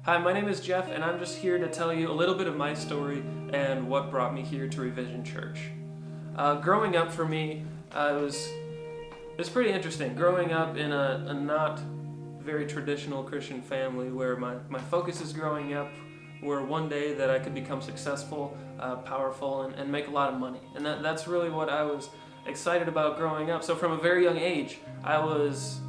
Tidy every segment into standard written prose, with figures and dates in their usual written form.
Hi, my name is Jeff, and I'm just here to tell you a little bit of my story and what brought me here to Revision Church. Growing up for me, it was pretty interesting. Growing up in a not very traditional Christian family where my focuses growing up were one day that I could become successful, powerful, and make a lot of money. And that's really what I was excited about growing up. So from a very young age, I was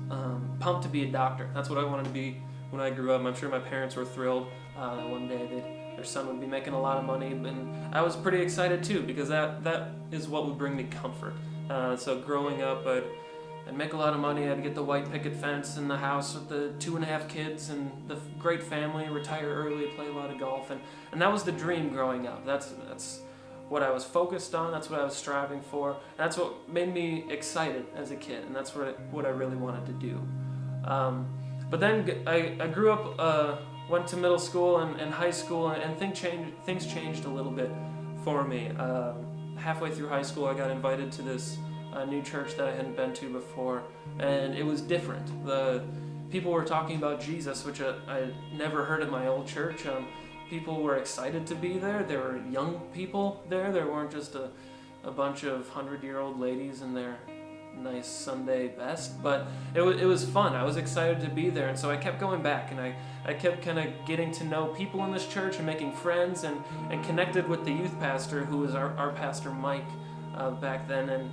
pumped to be a doctor. That's what I wanted to be when I grew up. I'm sure my parents were thrilled that one day their son would be making a lot of money, and I was pretty excited too because that is what would bring me comfort. So growing up, I'd make a lot of money. I'd get the white picket fence and the house with the 2.5 kids and the great family, retire early, play a lot of golf, and that was the dream growing up. That's what I was focused on. That's what I was striving for. That's what made me excited as a kid, and that's what I really wanted to do. But then I grew up, went to middle school and high school, and things changed a little bit for me. Halfway through high school, I got invited to this new church that I hadn't been to before, and it was different. The people were talking about Jesus, which I never heard at my old church. People were excited to be there. There were young people there. There weren't just a bunch of 100-year-old ladies in their nice Sunday best, but it was fun. I was excited to be there, and so I kept going back, and I kept kind of getting to know people in this church and making friends and connected with the youth pastor, who was our pastor Mike back then, and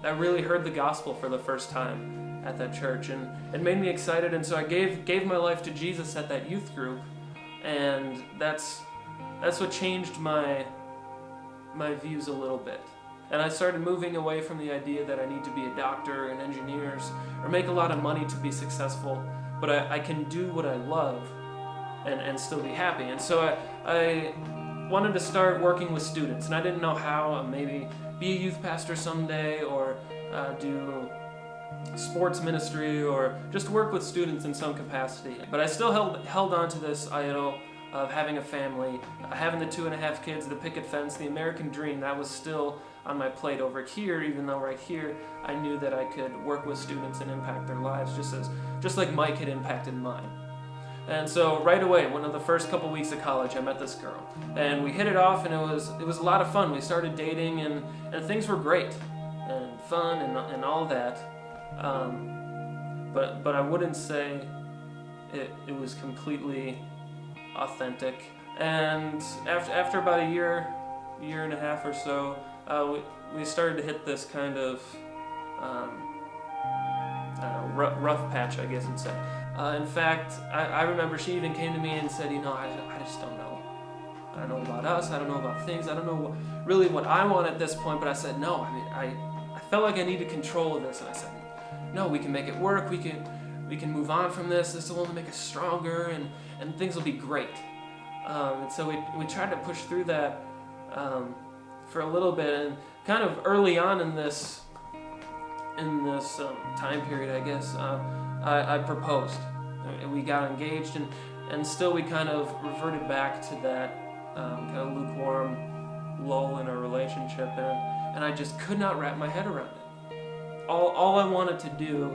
I really heard the gospel for the first time at that church, and it made me excited, and so I gave my life to Jesus at that youth group, and that's what changed my views a little bit. And I started moving away from the idea that I need to be a doctor and engineers or make a lot of money to be successful, but I can do what I love and still be happy. And so I wanted to start working with students, and I didn't know how. Maybe be a youth pastor someday, or do sports ministry, or just work with students in some capacity. But I still held on to this idol of having a family, having the 2.5 kids, the picket fence, the American dream. That was still on my plate over here, even though right here I knew that I could work with students and impact their lives just like Mike had impacted mine. And so right away, one of the first couple weeks of college, I met this girl, and we hit it off, and it was a lot of fun. We started dating, and things were great and fun and all that. But I wouldn't say it was completely authentic. And after about a year and a half or so, we started to hit this kind of rough patch, I guess you'd say. In fact, I remember she even came to me and said, I just don't know. I don't know about us. I don't know about things. I don't know really what I want at this point. But I said, no. I felt like I needed control of this, and I said, no, we can make it work. We can move on from this. This will only make us stronger, and things will be great. And so we tried to push through that for a little bit, and kind of early on in this time period, I guess, I proposed, and we got engaged, and still we kind of reverted back to that kind of lukewarm lull in our relationship, and I just could not wrap my head around it. All I wanted to do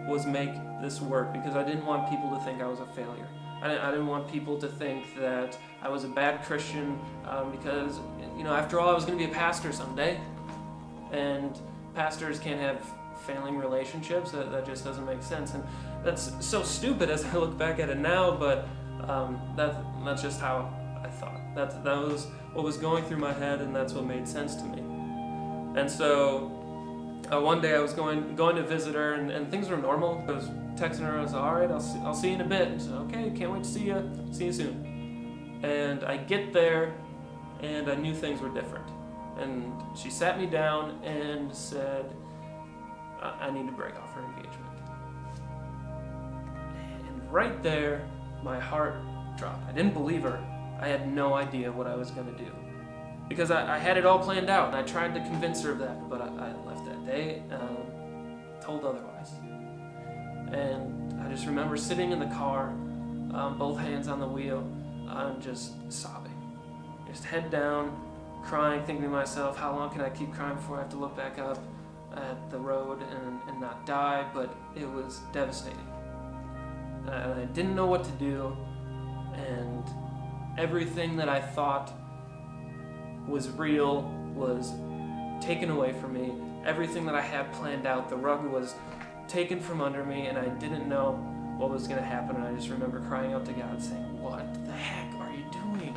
was make this work, because I didn't want people to think I was a failure. I didn't want people to think that I was a bad Christian, because, after all, I was going to be a pastor someday, and pastors can't have failing relationships. That just doesn't make sense, and that's so stupid as I look back at it now, but that's just how I thought. That was what was going through my head, and that's what made sense to me. And so one day I was going to visit her, and things were normal. I was texting her. I was all right. I'll see you in a bit. And so, okay, can't wait to see you. See you soon. And I get there, and I knew things were different. And she sat me down and said, I need to break off her engagement. And right there, my heart dropped. I didn't believe her. I had no idea what I was going to do, because I had it all planned out, and I tried to convince her of that, but I left that day told otherwise. And I just remember sitting in the car, both hands on the wheel, just sobbing, just head down, crying, thinking to myself, how long can I keep crying before I have to look back up at the road and not die? But it was devastating. I didn't know what to do, and everything that I thought was real was taken away from me. Everything that I had planned out, the rug was taken from under me, and I didn't know what was going to happen. And I just remember crying out to God saying, "What the heck are you doing?"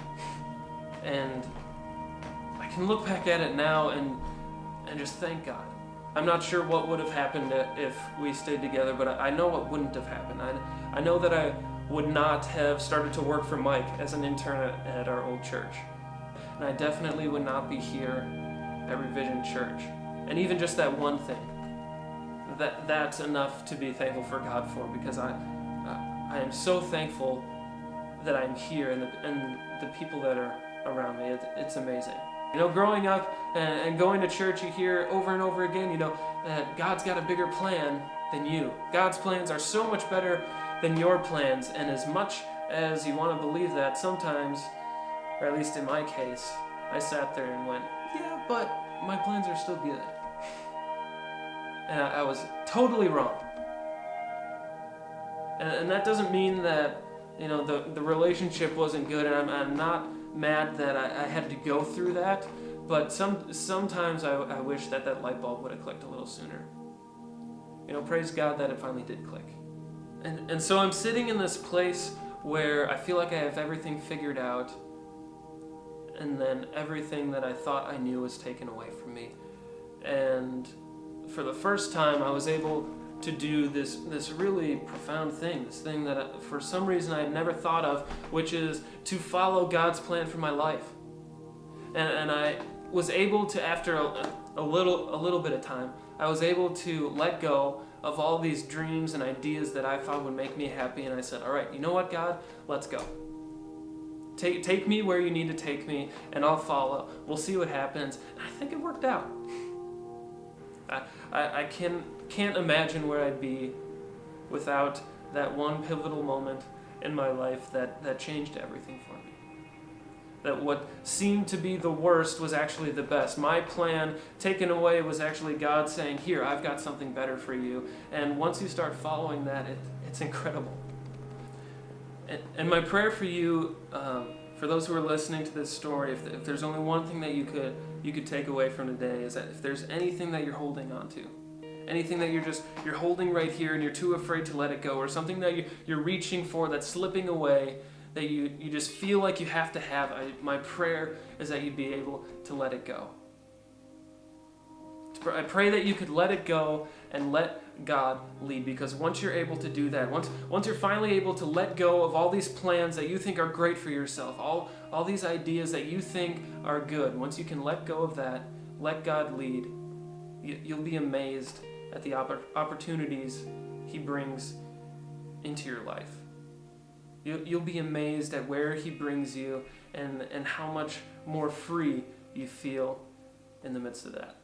And I can look back at it now and just thank God. I'm not sure what would have happened if we stayed together, but I know what wouldn't have happened. I know that I would not have started to work for Mike as an intern at our old church. And I definitely would not be here at Revision Church. And even just that one thing, that's enough to be thankful for God for, because I am so thankful that I'm here and the people that are around me. It's amazing. You know, growing up and going to church, you hear over and over again, you know, that God's got a bigger plan than you. God's plans are so much better than your plans, and as much as you want to believe that, sometimes, or at least in my case, I sat there and went, yeah, but my plans are still good. And I was totally wrong. And that doesn't mean that, you know, the relationship wasn't good, and I'm not mad that I had to go through that, but sometimes I wish that light bulb would have clicked a little sooner. You know, praise God that it finally did click. And so I'm sitting in this place where I feel like I have everything figured out, and then everything that I thought I knew was taken away from me. And for the first time, I was able to do this really profound thing, this thing that for some reason I had never thought of, which is to follow God's plan for my life. And I was able to, after a little bit of time, I was able to let go of all these dreams and ideas that I thought would make me happy, and I said, all right, you know what, God, let's go. Take me where you need to take me, and I'll follow. We'll see what happens. And I think it worked out. I can't imagine where I'd be without that one pivotal moment in my life that changed everything for me. That what seemed to be the worst was actually the best. My plan taken away was actually God saying, here, I've got something better for you. And once you start following that, it's incredible. And my prayer for you, for those who are listening to this story, if there's only one thing that you could take away from today, is that if there's anything that you're holding on to, anything that you're holding right here and you're too afraid to let it go, or something that you're reaching for that's slipping away, that you just feel like you have to have, my prayer is that you'd be able to let it go. I pray that you could let it go and let God lead, because once you're able to do that, once you're finally able to let go of all these plans that you think are great for yourself, all these ideas that you think are good, once you can let go of that, let God lead, you'll be amazed at the opportunities He brings into your life. You'll be amazed at where He brings you and how much more free you feel in the midst of that.